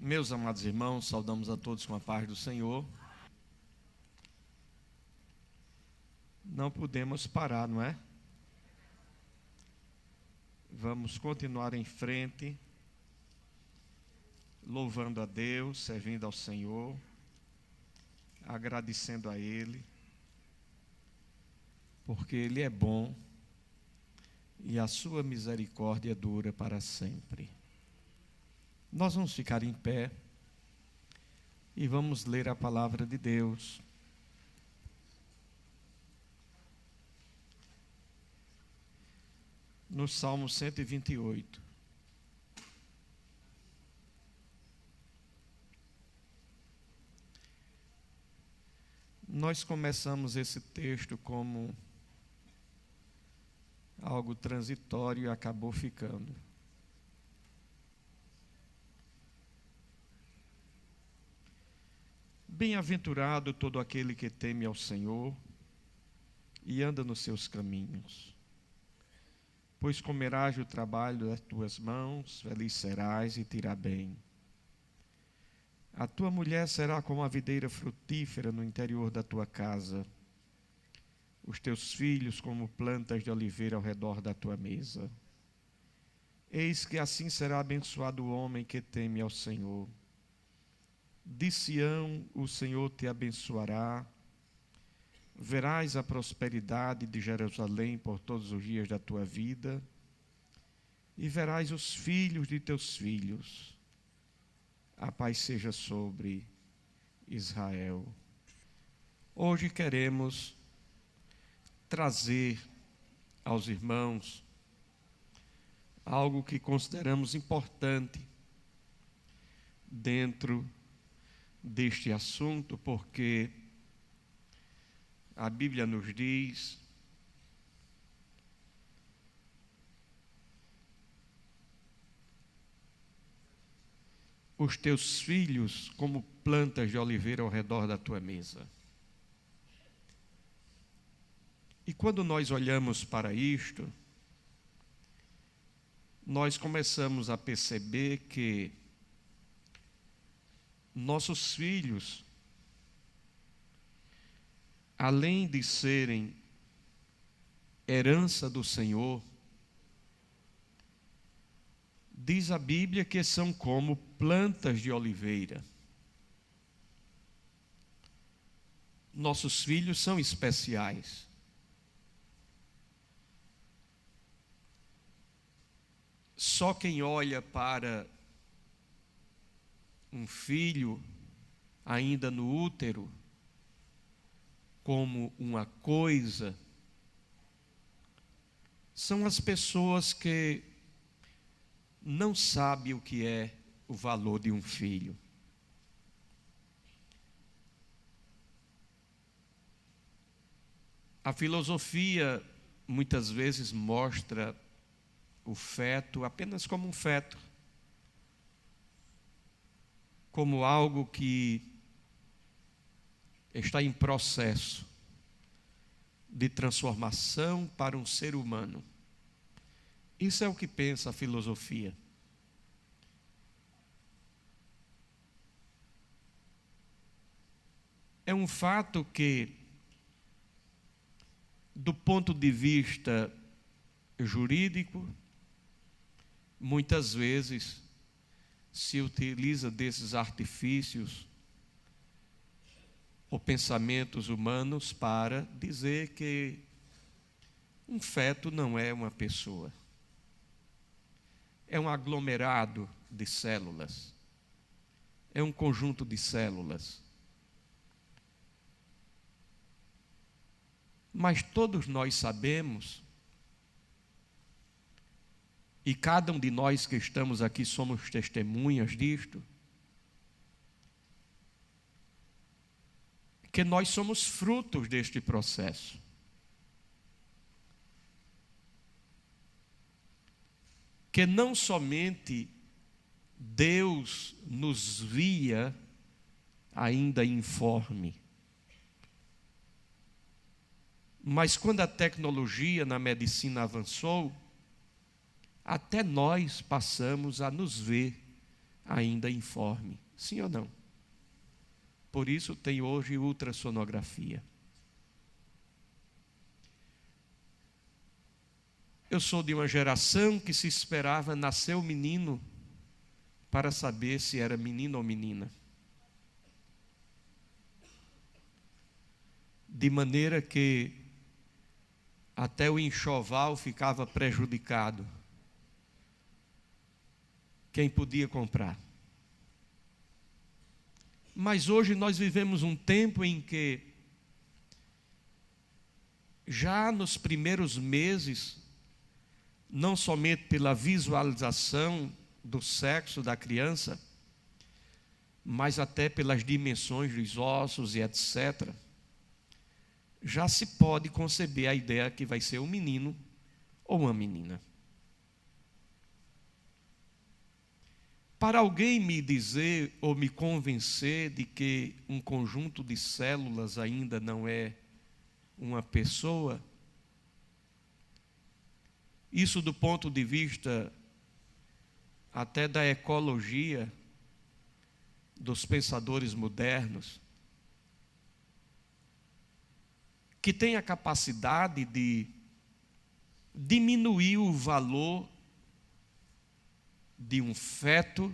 Meus amados irmãos, saudamos a todos com a paz do Senhor. Não podemos parar, não é? Vamos continuar em frente, louvando a Deus, servindo ao Senhor, agradecendo a Ele, porque Ele é bom e a sua misericórdia dura para sempre. Nós vamos ficar em pé e vamos ler a palavra de Deus. No Salmo 128. Nós começamos esse texto como algo transitório e acabou ficando. Bem-aventurado todo aquele que teme ao Senhor e anda nos seus caminhos. Pois comerás o trabalho das tuas mãos, feliz serás e te irá bem. A tua mulher será como a videira frutífera no interior da tua casa, os teus filhos como plantas de oliveira ao redor da tua mesa. Eis que assim será abençoado o homem que teme ao Senhor. De Sião o Senhor te abençoará. Verás a prosperidade de Jerusalém por todos os dias da tua vida, e verás os filhos de teus filhos. A paz seja sobre Israel. Hoje queremos trazer aos irmãos algo que consideramos importante dentro deste assunto, porque a Bíblia nos diz os teus filhos como plantas de oliveira ao redor da tua mesa. E quando nós olhamos para isto, nós começamos a perceber que nossos filhos, além de serem herança do Senhor, diz a Bíblia que são como plantas de oliveira. Nossos filhos são especiais. Só quem olha para um filho ainda no útero como uma coisa, são as pessoas que não sabem o que é o valor de um filho. A filosofia muitas vezes mostra o feto apenas como um feto, como algo que está em processo de transformação para um ser humano. Isso é o que pensa a filosofia. É um fato que, do ponto de vista jurídico, muitas vezes se utiliza desses artifícios ou pensamentos humanos para dizer que um feto não é uma pessoa. É um aglomerado de células. É um conjunto de células. Mas todos nós sabemos, e cada um de nós que estamos aqui somos testemunhas disto, que nós somos frutos deste processo. Que não somente Deus nos via ainda informe, mas quando a tecnologia na medicina avançou, até nós passamos a nos ver ainda informe. Sim ou não? Por isso tem hoje ultrassonografia. Eu sou de uma geração que se esperava nascer o menino para saber se era menino ou menina. De maneira que até o enxoval ficava prejudicado. Quem podia comprar. Mas hoje nós vivemos um tempo em que, já nos primeiros meses, não somente pela visualização do sexo da criança, mas até pelas dimensões dos ossos e etc., já se pode conceber a ideia que vai ser um menino ou uma menina. Para alguém me dizer ou me convencer de que um conjunto de células ainda não é uma pessoa, isso do ponto de vista até da ecologia, dos pensadores modernos, que tem a capacidade de diminuir o valor de um feto,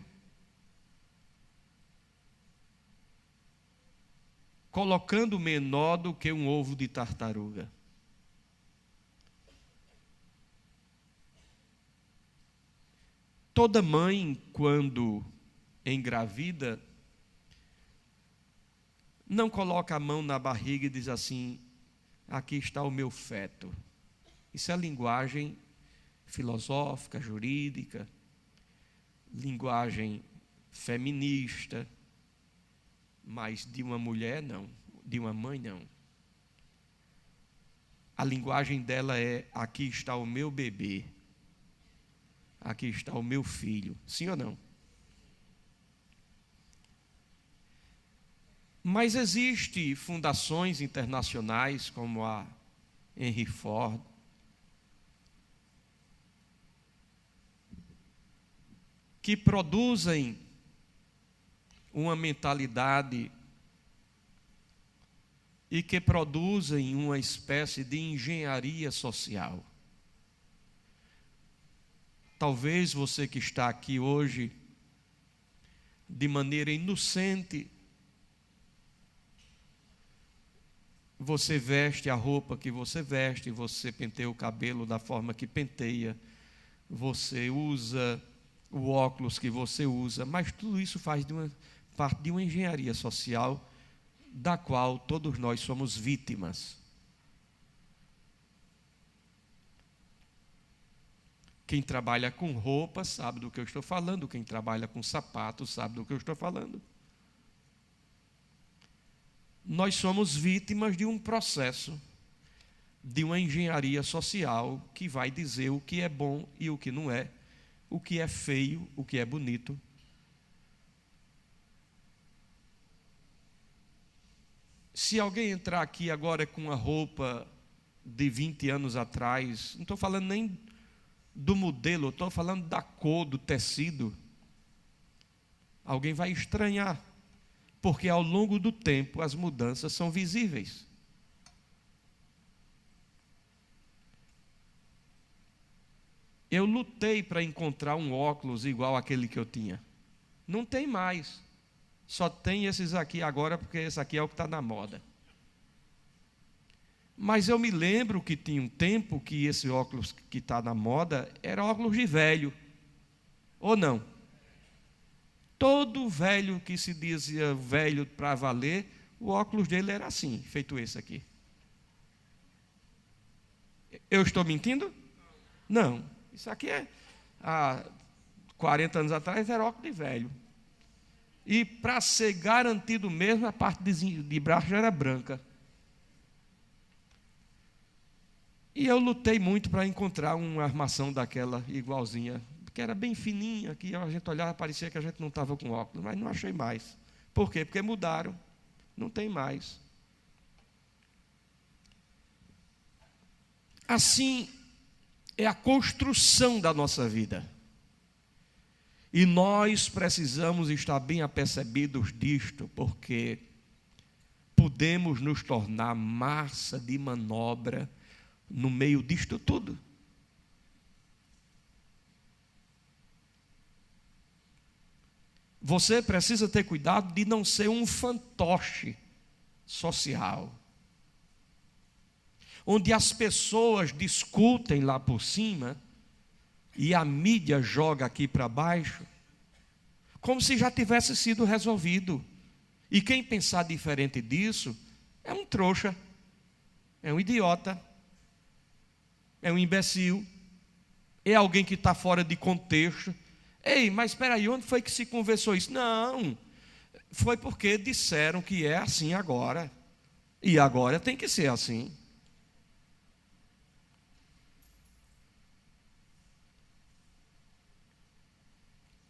colocando menor do que um ovo de tartaruga. Toda mãe, quando engravida, não coloca a mão na barriga e diz assim: aqui está o meu feto. Isso é linguagem filosófica, jurídica, linguagem feminista, mas de uma mulher não, de uma mãe não. A linguagem dela é: aqui está o meu bebê, aqui está o meu filho. Sim ou não? Mas existem fundações internacionais como a Henry Ford, que produzem uma mentalidade e que produzem uma espécie de engenharia social. Talvez você que está aqui hoje, de maneira inocente, você veste a roupa que você veste, você penteia o cabelo da forma que penteia, você usa o óculos que você usa, mas tudo isso faz parte de uma engenharia social da qual todos nós somos vítimas. Quem trabalha com roupa sabe do que eu estou falando, quem trabalha com sapatos sabe do que eu estou falando. Nós somos vítimas de um processo, de uma engenharia social que vai dizer o que é bom e o que não é, o que é feio, o que é bonito. Se alguém entrar aqui agora com uma roupa de 20 anos atrás, não estou falando nem do modelo, estou falando da cor, do tecido, alguém vai estranhar, porque ao longo do tempo as mudanças são visíveis. Eu lutei para encontrar um óculos igual àquele que eu tinha. Não tem mais. Só tem esses aqui agora, porque esse aqui é o que está na moda. Mas eu me lembro que tinha um tempo que esse óculos que está na moda era óculos de velho. Ou não? Todo velho que se dizia velho para valer, o óculos dele era assim, feito esse aqui. Eu estou mentindo? Não. Isso aqui há 40 anos atrás era óculos de velho. E para ser garantido mesmo, a parte de baixo já era branca. E eu lutei muito para encontrar uma armação daquela igualzinha, porque era bem fininha, que a gente olhava, parecia que a gente não estava com óculos, mas não achei mais. Por quê? Porque mudaram, não tem mais. Assim é a construção da nossa vida. E nós precisamos estar bem apercebidos disto, porque podemos nos tornar massa de manobra no meio disto tudo. Você precisa ter cuidado de não ser um fantoche social, onde as pessoas discutem lá por cima e a mídia joga aqui para baixo, como se já tivesse sido resolvido. E quem pensar diferente disso é um trouxa, é um idiota, é um imbecil, é alguém que está fora de contexto. Ei, mas espera aí, onde foi que se conversou isso? Não, foi porque disseram que é assim agora, e agora tem que ser assim.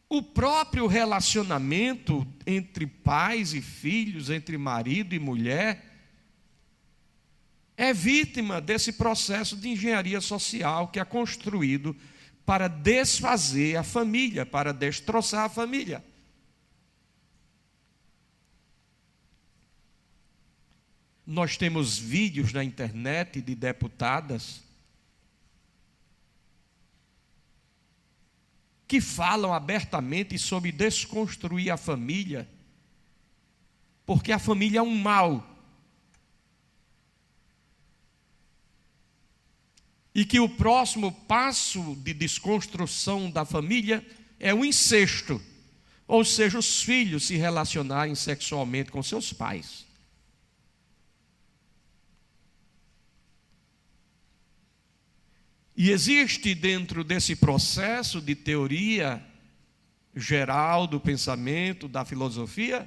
O próprio relacionamento entre pais e filhos, entre marido e mulher, é vítima desse processo de engenharia social que é construído para desfazer a família, para destroçar a família. Nós temos vídeos na internet de deputadas que falam abertamente sobre desconstruir a família, porque a família é um mal. E que o próximo passo de desconstrução da família é o incesto, ou seja, os filhos se relacionarem sexualmente com seus pais. E existe dentro desse processo de teoria geral do pensamento, da filosofia,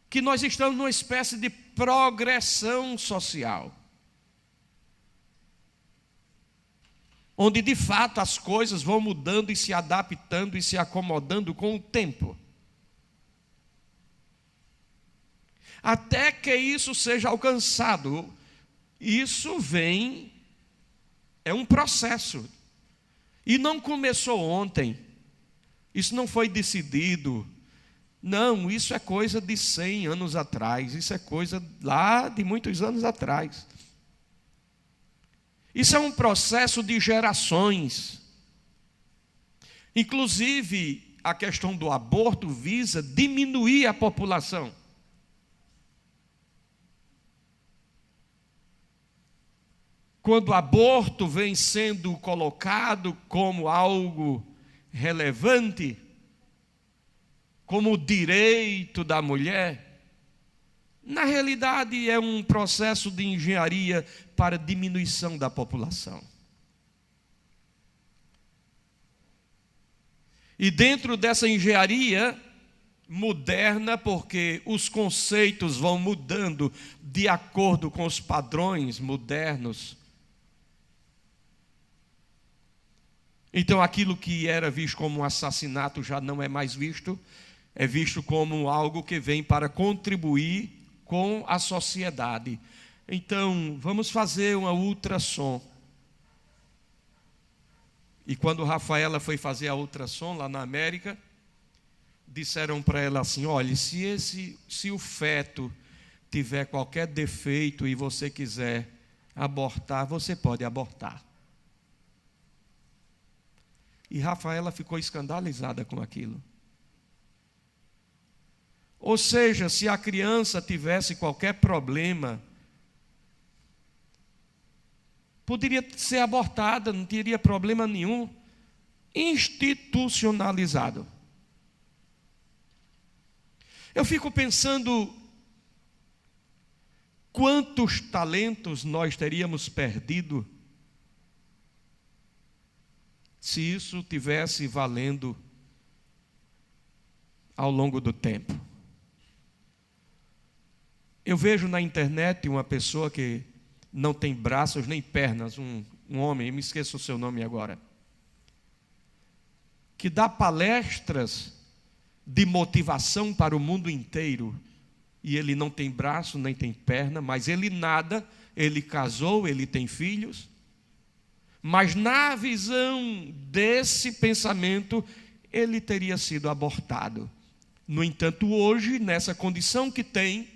que nós estamos numa espécie de progressão social, onde de fato as coisas vão mudando e se adaptando e se acomodando com o tempo, até que isso seja alcançado. Isso é um processo, e não começou ontem, isso não foi decidido, não, isso é coisa de 100 anos atrás, isso é coisa lá de muitos anos atrás. Isso é um processo de gerações. Inclusive, a questão do aborto visa diminuir a população. Quando o aborto vem sendo colocado como algo relevante, como o direito da mulher, na realidade é um processo de engenharia para diminuição da população. E dentro dessa engenharia moderna, porque os conceitos vão mudando de acordo com os padrões modernos, então aquilo que era visto como um assassinato já não é mais visto, é visto como algo que vem para contribuir com a sociedade. Então, vamos fazer uma ultrassom. E quando Rafaela foi fazer a ultrassom lá na América, disseram para ela assim: olha, se o feto tiver qualquer defeito e você quiser abortar, você pode abortar. E Rafaela ficou escandalizada com aquilo. Ou seja, se a criança tivesse qualquer problema, poderia ser abortada, não teria problema nenhum. Institucionalizado. Eu fico pensando quantos talentos nós teríamos perdido se isso tivesse valendo ao longo do tempo. Eu vejo na internet uma pessoa que não tem braços nem pernas, um homem, eu me esqueço o seu nome agora, que dá palestras de motivação para o mundo inteiro, e ele não tem braço nem tem perna, mas ele nada, ele casou, ele tem filhos, Mas na visão desse pensamento, ele teria sido abortado. No entanto, hoje, nessa condição que tem,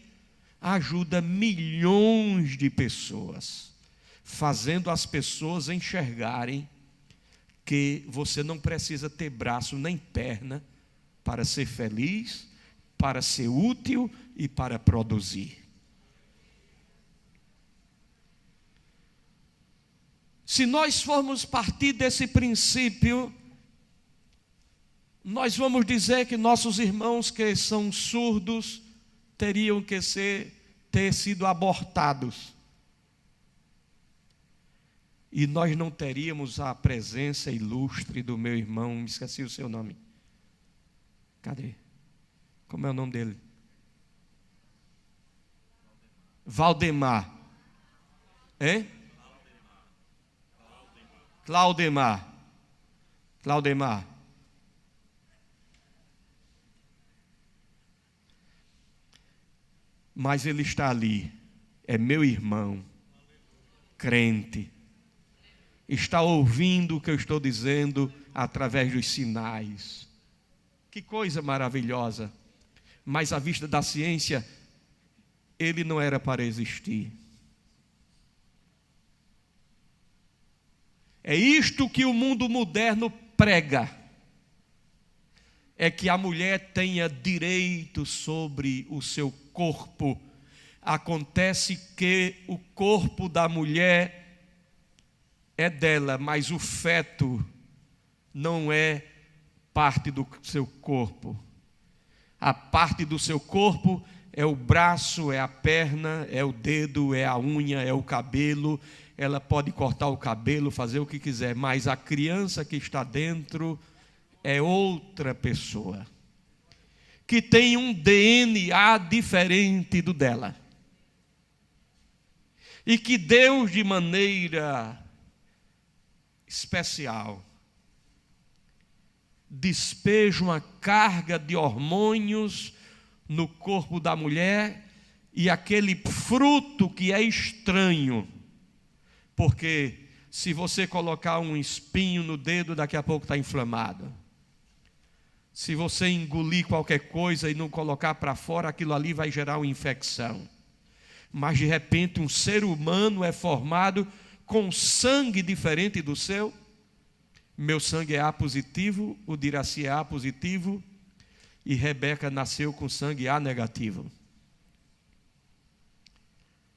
ajuda milhões de pessoas, fazendo as pessoas enxergarem que você não precisa ter braço nem perna para ser feliz, para ser útil e para produzir. Se nós formos partir desse princípio, nós vamos dizer que nossos irmãos que são surdos teriam que ter sido abortados. E nós não teríamos a presença ilustre do meu irmão, me esqueci o seu nome. Cadê? Como é o nome dele? Valdemar. Hein? Claudemar. Mas ele está ali, é meu irmão, crente, está ouvindo o que eu estou dizendo através dos sinais. Que coisa maravilhosa! Mas à vista da ciência, ele não era para existir. É isto que o mundo moderno prega. É que a mulher tenha direito sobre o seu corpo. Acontece que o corpo da mulher é dela, mas o feto não é parte do seu corpo. A parte do seu corpo é o braço, é a perna, é o dedo, é a unha, é o cabelo. Ela pode cortar o cabelo, fazer o que quiser, mas a criança que está dentro é outra pessoa, que tem um DNA diferente do dela. E que Deus, de maneira especial, despeja uma carga de hormônios no corpo da mulher, e aquele fruto que é estranho, porque se você colocar um espinho no dedo, daqui a pouco está inflamado. Se você engolir qualquer coisa e não colocar para fora, aquilo ali vai gerar uma infecção. Mas de repente um ser humano é formado com sangue diferente do seu. Meu sangue é A positivo, o de Iraci é A positivo, e Rebeca nasceu com sangue A negativo.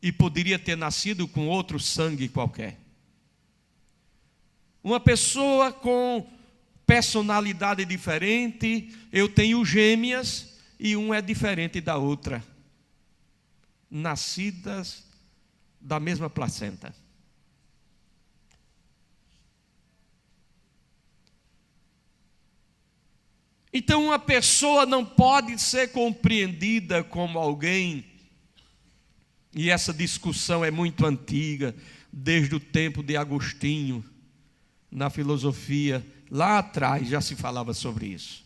E poderia ter nascido com outro sangue qualquer. Uma pessoa com personalidade diferente, eu tenho gêmeas e uma é diferente da outra, nascidas da mesma placenta. Então uma pessoa não pode ser compreendida como alguém, e essa discussão é muito antiga, desde o tempo de Agostinho, na filosofia, lá atrás já se falava sobre isso.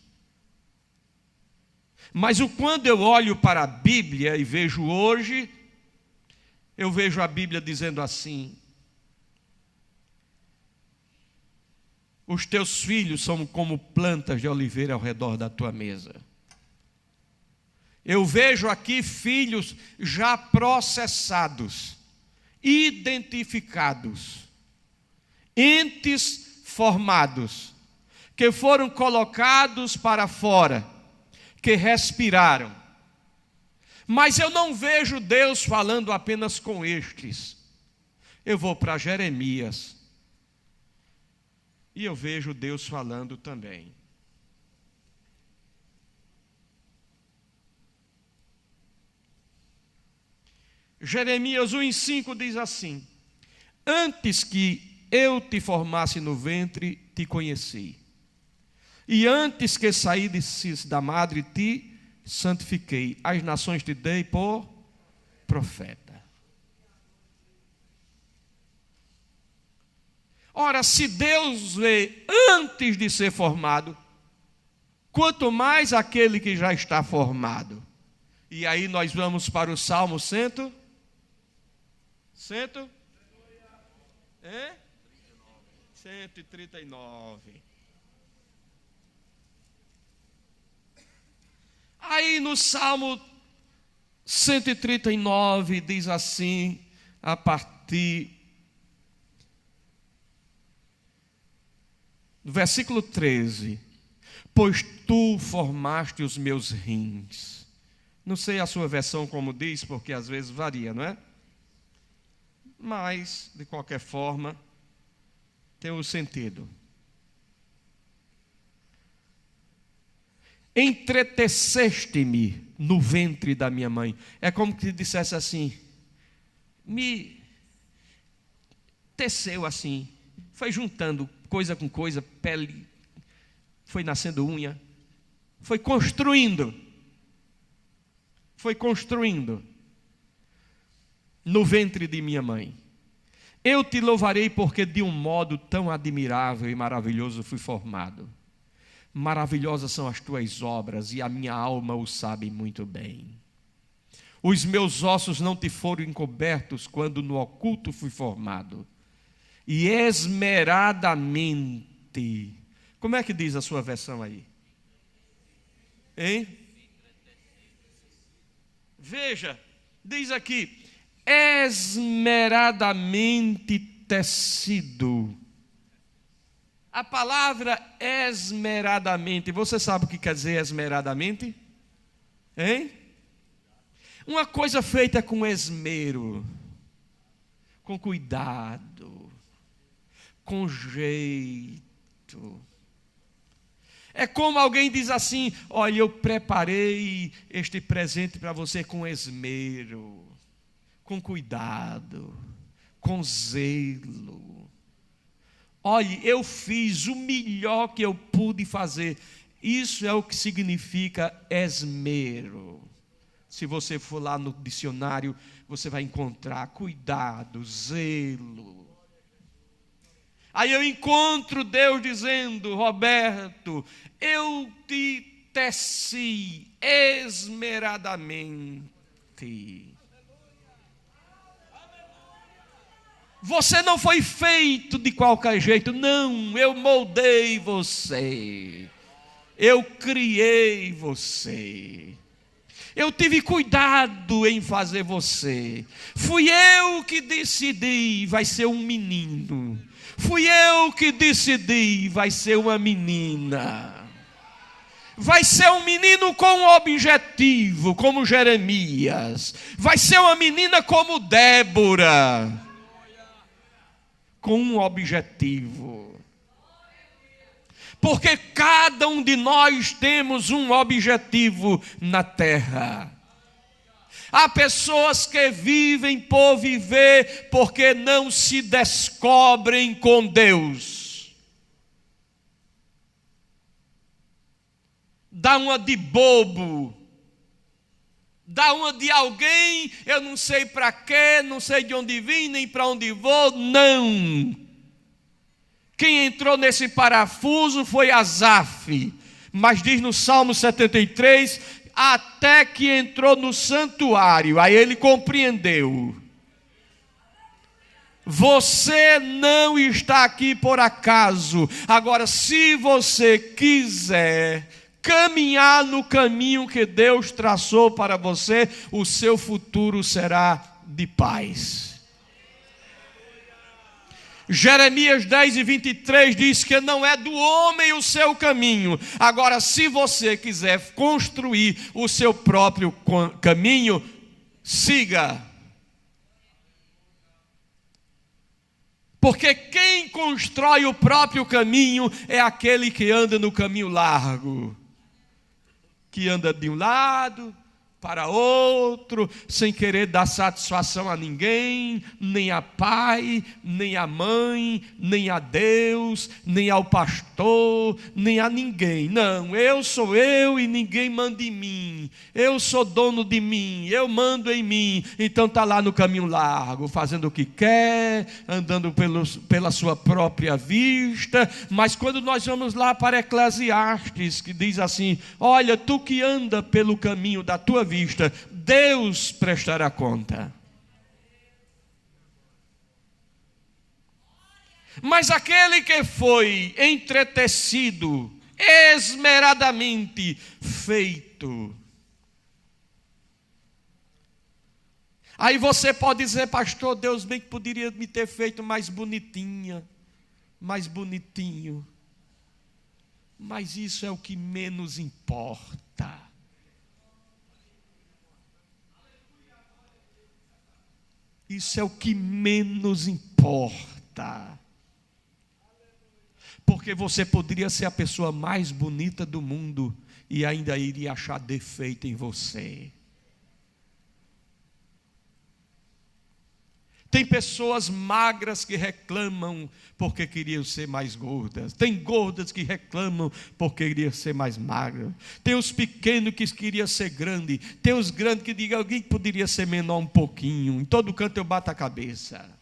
Mas quando eu olho para a Bíblia e vejo hoje, eu vejo a Bíblia dizendo assim: os teus filhos são como plantas de oliveira ao redor da tua mesa. Eu vejo aqui filhos já processados, identificados, entes formados, que foram colocados para fora, que respiraram. Mas eu não vejo Deus falando apenas com estes. Eu vou para Jeremias e eu vejo Deus falando também. Jeremias 1:5 diz assim: antes que eu te formasse no ventre, te conheci. E antes que saísses da madre, te santifiquei. As nações te dei por profeta. Ora, se Deus vê antes de ser formado, quanto mais aquele que já está formado. E aí nós vamos para o Salmo 100. 139. Aí no Salmo 139 diz assim, a partir do versículo 13: pois tu formaste os meus rins. Não sei a sua versão como diz, porque às vezes varia, não é? Mas, de qualquer forma, tem um sentido. Entreteceste-me no ventre da minha mãe. É como se dissesse assim, me teceu assim, foi juntando coisa com coisa, pele, foi nascendo unha, foi construindo no ventre de minha mãe. Eu te louvarei porque de um modo tão admirável e maravilhoso fui formado. Maravilhosas são as tuas obras e a minha alma o sabe muito bem. Os meus ossos não te foram encobertos quando no oculto fui formado. E esmeradamente, como é que diz a sua versão aí? Hein? Veja, diz aqui, esmeradamente tecido. A palavra esmeradamente, você sabe o que quer dizer esmeradamente? Hein? Uma coisa feita com esmero, com cuidado, com jeito. É como alguém diz assim, olha, eu preparei este presente para você com esmero, com cuidado, com zelo. Olhe, eu fiz o melhor que eu pude fazer. Isso é o que significa esmero. Se você for lá no dicionário, você vai encontrar cuidado, zelo. Aí eu encontro Deus dizendo, Roberto, eu te teci esmeradamente. Você não foi feito de qualquer jeito, não, eu moldei você, eu criei você, eu tive cuidado em fazer você, fui eu que decidi, vai ser um menino, fui eu que decidi, vai ser uma menina, vai ser um menino com um objetivo, como Jeremias, vai ser uma menina como Débora, com um objetivo, porque cada um de nós temos um objetivo na terra. Há pessoas que vivem por viver porque não se descobrem com Deus. Dá uma de bobo, dá uma de alguém, eu não sei para quê, não sei de onde vim, nem para onde vou, não. Quem entrou nesse parafuso foi Asaf, mas diz no Salmo 73, até que entrou no santuário, aí ele compreendeu. Você não está aqui por acaso. Agora, se você quiser caminhar no caminho que Deus traçou para você, o seu futuro será de paz. Jeremias 10:23 diz que não é do homem o seu caminho. Agora, se você quiser construir o seu próprio caminho, siga. Porque quem constrói o próprio caminho é aquele que anda no caminho largo, que anda de um lado para outro, sem querer dar satisfação a ninguém, nem a pai, nem a mãe, nem a Deus, nem ao pastor, nem a ninguém. Não, eu sou eu e ninguém manda em mim. Eu sou dono de mim, eu mando em mim. Então está lá no caminho largo, fazendo o que quer, andando pela sua própria vista. Mas quando nós vamos lá para Eclesiastes, que diz assim, olha, tu que anda pelo caminho da tua vista, Deus prestará conta. Mas aquele que foi entretecido, esmeradamente feito. Aí você pode dizer, pastor, Deus bem que poderia me ter feito mais bonitinha, mais bonitinho. Mas isso é o que menos importa. Isso é o que menos importa. Porque você poderia ser a pessoa mais bonita do mundo e ainda iria achar defeito em você. Tem pessoas magras que reclamam porque queriam ser mais gordas. Tem gordas que reclamam porque queriam ser mais magras. Tem os pequenos que queriam ser grandes. Tem os grandes que dizem alguém que poderia ser menor um pouquinho. Em todo canto eu bato a cabeça.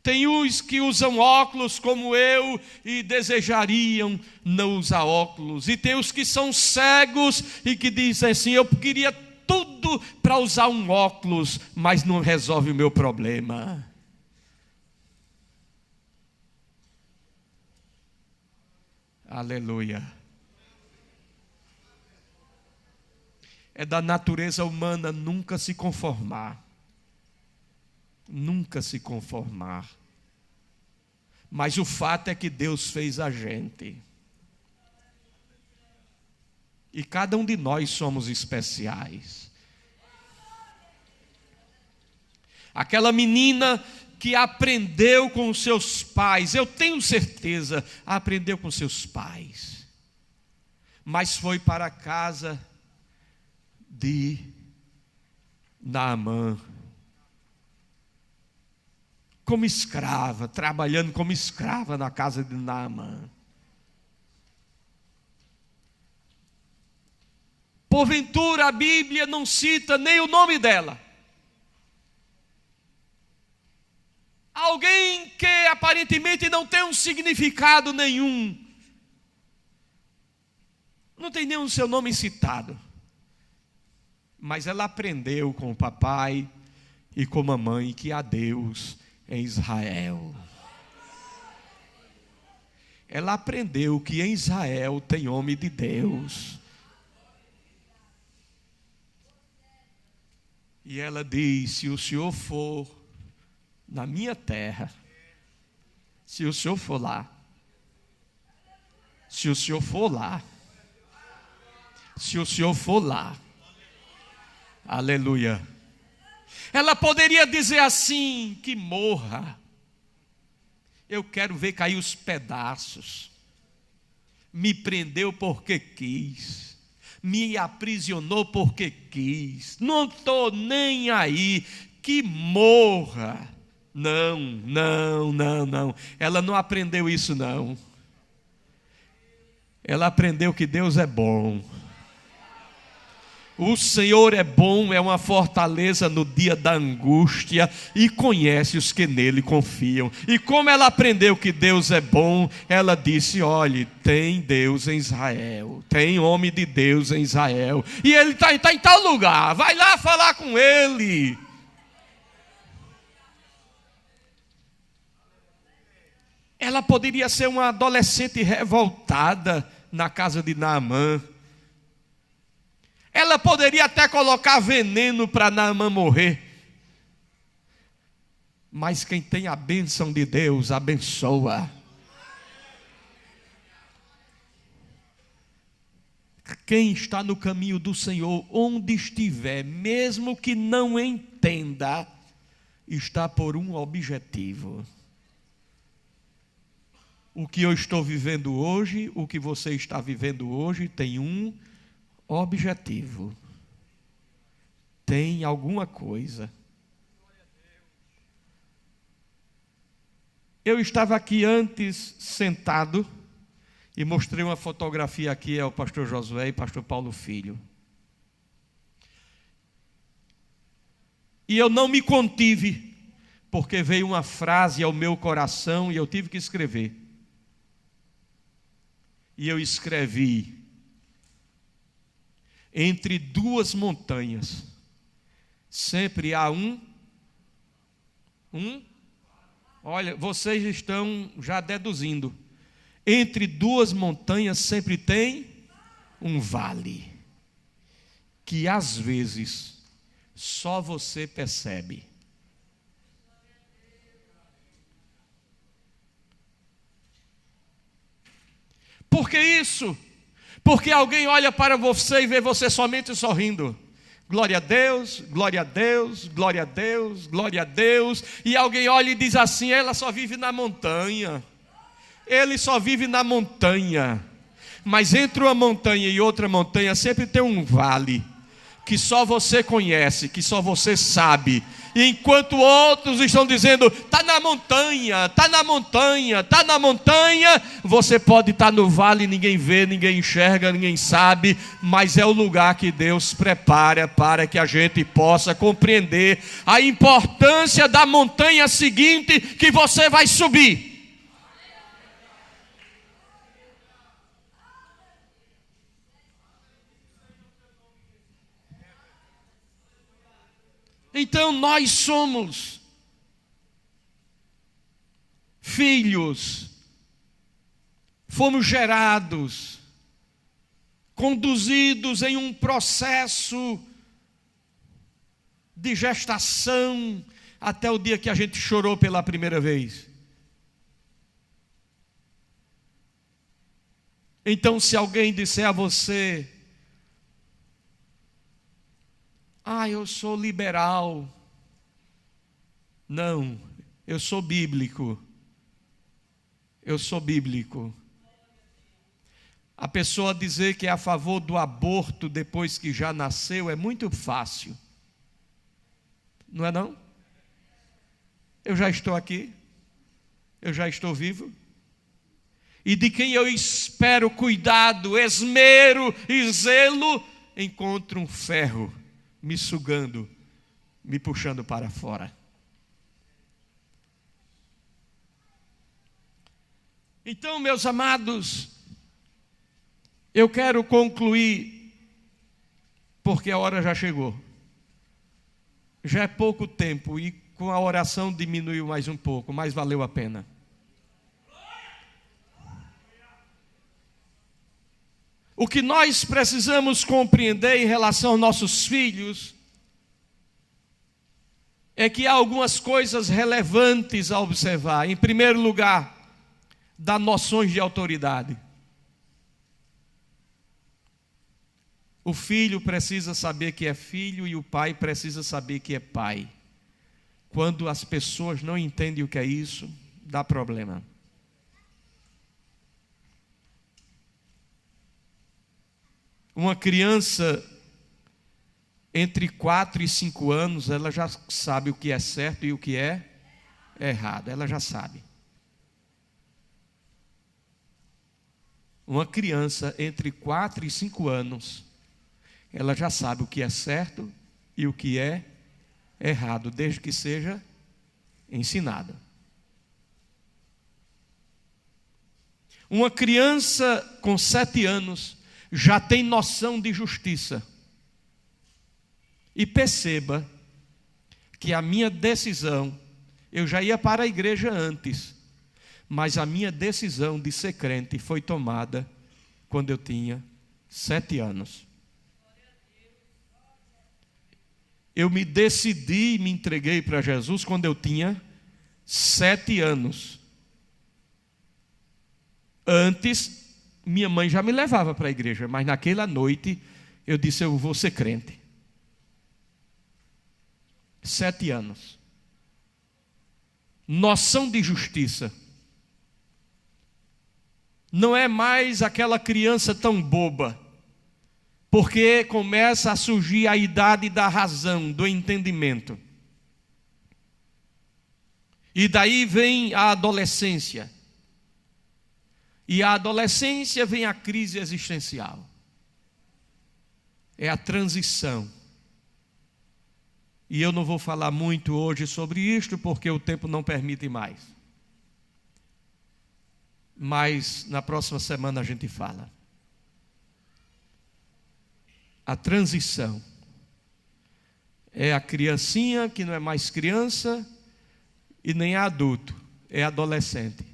Tem uns que usam óculos como eu e desejariam não usar óculos. E tem os que são cegos e que dizem assim, eu queria tudo para usar um óculos, mas não resolve o meu problema. Aleluia. É da natureza humana nunca se conformar. Nunca se conformar. Mas o fato é que Deus fez a gente. E cada um de nós somos especiais. Aquela menina que aprendeu com os seus pais, eu tenho certeza, aprendeu com seus pais. Mas foi para a casa de Naamã. Como escrava, trabalhando como escrava na casa de Naamã. Porventura a Bíblia não cita nem o nome dela. Alguém que aparentemente não tem um significado nenhum. Não tem nenhum seu nome citado. Mas ela aprendeu com o papai e com a mamãe que há Deus em Israel. Ela aprendeu que em Israel tem homem de Deus. E ela diz, se o Senhor for na minha terra, se o Senhor for lá, se o Senhor for lá, se o Senhor for lá, aleluia. Ela poderia dizer assim, que morra. Eu quero ver cair os pedaços. Me prendeu porque quis. Me aprisionou porque quis. Não estou nem aí. Que morra. Não, não, não, não. Ela não aprendeu isso não. Ela aprendeu que Deus é bom. O Senhor é bom, é uma fortaleza no dia da angústia e conhece os que nele confiam. E como ela aprendeu que Deus é bom, ela disse, olhe, tem Deus em Israel, tem homem de Deus em Israel. E ele está em tal lugar, vai lá falar com ele. Ela poderia ser uma adolescente revoltada na casa de Naamã. Ela poderia até colocar veneno para Naamã morrer. Mas quem tem a bênção de Deus, abençoa. Quem está no caminho do Senhor, onde estiver, mesmo que não entenda, está por um objetivo. O que eu estou vivendo hoje, o que você está vivendo hoje, tem um objetivo. Tem alguma coisa. Eu estava aqui antes sentado e mostrei uma fotografia aqui ao pastor Josué e pastor Paulo Filho. E eu não me contive, porque veio uma frase ao meu coração e eu tive que escrever. E eu escrevi: entre duas montanhas sempre há olha, vocês estão já deduzindo. Entre duas montanhas sempre tem um vale, que às vezes só você percebe. Por que isso? Porque alguém olha para você e vê você somente sorrindo. Glória a Deus, glória a Deus, glória a Deus, glória a Deus. E alguém olha e diz assim: ela só vive na montanha. Ele só vive na montanha. Mas entre uma montanha e outra montanha sempre tem um vale, que só você conhece, que só você sabe. E enquanto outros estão dizendo: está na montanha, está na montanha, está na montanha, você pode estar no vale, ninguém vê, ninguém enxerga, ninguém sabe, mas é o lugar que Deus prepara para que a gente possa compreender a importância da montanha seguinte que você vai subir. Então nós somos filhos, fomos gerados, conduzidos em um processo de gestação até o dia que a gente chorou pela primeira vez. Então, se alguém disser a você: eu sou liberal. Não, eu sou bíblico. Eu sou bíblico. A pessoa dizer que é a favor do aborto depois que já nasceu é muito fácil. Não é não? Eu já estou aqui. Eu já estou vivo. E de quem eu espero cuidado, esmero e zelo, encontro um ferro me sugando, me puxando para fora. Então, meus amados, eu quero concluir, porque a hora já chegou. Já é pouco tempo e com a oração diminuiu mais um pouco, mas valeu a pena. O que nós precisamos compreender em relação aos nossos filhos é que há algumas coisas relevantes a observar. Em primeiro lugar, das noções de autoridade. O filho precisa saber que é filho e o pai precisa saber que é pai. Quando as pessoas não entendem o que é isso, dá problema. Uma criança entre 4 e 5 anos, ela já sabe o que é certo e o que é errado. Ela já sabe. Uma criança entre 4 e 5 anos, ela já sabe o que é certo e o que é errado, desde que seja ensinada. Uma criança com 7 anos já tem noção de justiça. E perceba que a minha decisão, eu já ia para a igreja antes, mas a minha decisão de ser crente foi tomada quando eu tinha 7 anos. Eu me decidi e me entreguei para Jesus quando eu tinha 7 anos. Antes, minha mãe já me levava para a igreja, mas naquela noite eu disse: eu vou ser crente. 7 anos. Noção de justiça. Não é mais aquela criança tão boba, porque começa a surgir a idade da razão, do entendimento. E daí vem a adolescência. E a adolescência vem a crise existencial. É a transição. E eu não vou falar muito hoje sobre isto, porque o tempo não permite mais. Mas na próxima semana a gente fala. A transição É a criancinha que não é mais criança e nem é adulto, é adolescente.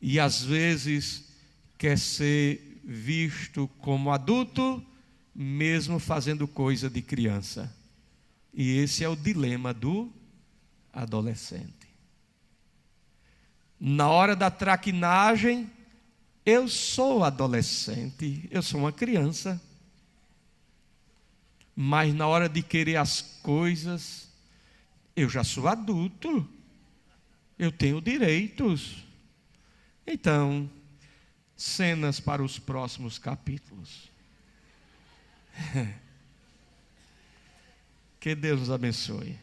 E às vezes quer ser visto como adulto, mesmo fazendo coisa de criança. E esse é o dilema do adolescente. Na hora da traquinagem, eu sou adolescente, eu sou uma criança. Mas na hora de querer as coisas, eu já sou adulto, eu tenho direitos. Então, cenas para os próximos capítulos. Que Deus nos abençoe.